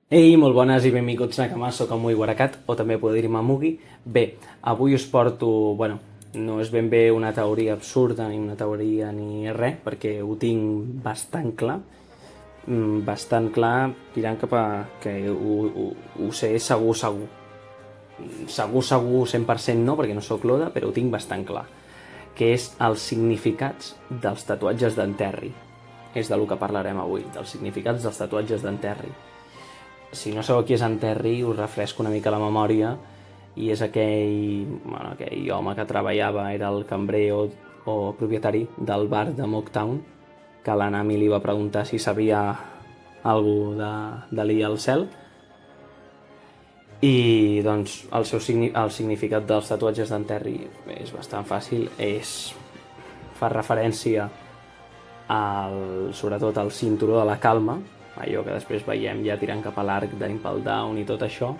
Ei, molt bones i benvinguts Nakamas, soc el Mui Warakat, o també podeu dir-me Mugi. Bé, avui us porto, no és ben bé una teoria absurda ni una teoria ni res, perquè ho tinc bastant clar, tirant cap a que ho sé segur, segur 100% no, perquè no sóc l'Oda, però ho tinc bastant clar, que és els significats dels tatuatges d'en Terry. És del que parlarem avui, dels significats dels tatuatges d'en Terry. Si no sabeu qui és en Terry, us refresco una mica la memòria, i és aquell home que treballava, era el cambrer o propietari del bar de Mocktown, que la Nami li va preguntar si sabia alguna de l'I al cel. I doncs el significat dels tatuatges d'en Terry és bastant fàcil, fa referència sobretot al cinturó de la calma, allò que després veiem ja tirant cap a l'arc d'Impel Down i tot això.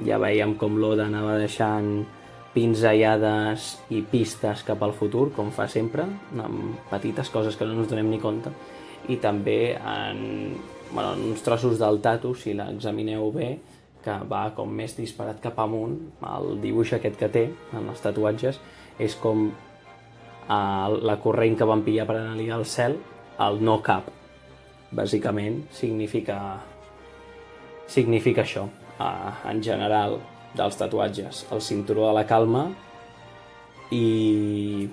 Ja veiem com l'Oda anava deixant pinzellades i pistes cap al futur, com fa sempre, amb petites coses que no ens donem ni compte. I també en uns trossos del tatu, si l'examineu bé, que va com més disparat cap amunt, el dibuix aquest que té en els tatuatges és com la corrent que van pillar per anar-li al cel, el no cap. Bàsicament significa això, en general, dels tatuatges, el cinturó de la calma i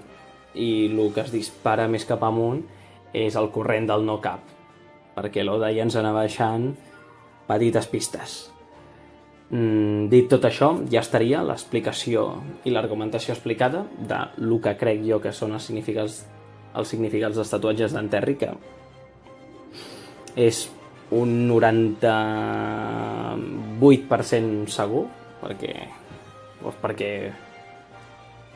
el que es dispara més cap amunt és el corrent del no cap, perquè l'Oda ja ens anava deixant petites pistes. Dit tot això, ja estaria l'explicació i l'argumentació explicada de lo que crec jo que són els significats dels tatuatges d'en Terry, que és un 98% segur, perquè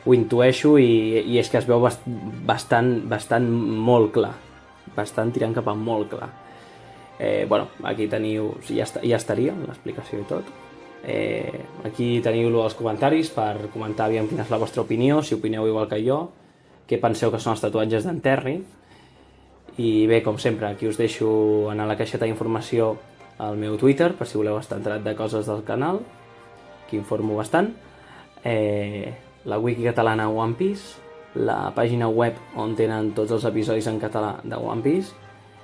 ho intueixo i és que es veu bastant molt clar, bastant tirant cap a molt clar. Aquí teniu, ja estaria l'explicació i tot. Aquí teniu els comentaris per comentar aviam quina és la vostra opinió, si opineu igual que jo, què penseu que són els tatuatges d'en Terry. I bé, com sempre, aquí us deixo en la caixeta d'informació el meu Twitter, per si voleu estar entrat de coses del canal, que informo bastant, la wiki catalana One Piece, la pàgina web on tenen tots els episodis en català de One Piece,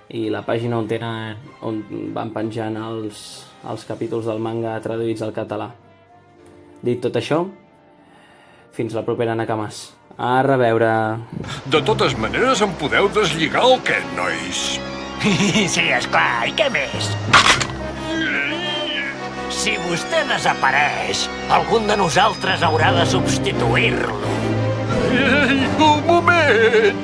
i la pàgina on van penjant els capítols del manga traduïts al català. Dit tot això, fins la propera Nakamas. A reveure. De totes maneres, em podeu deslligar el què, nois? Sí, esclar, i què més? Si vostè desapareix, algun de nosaltres haurà de substituir-lo. Ei, un moment!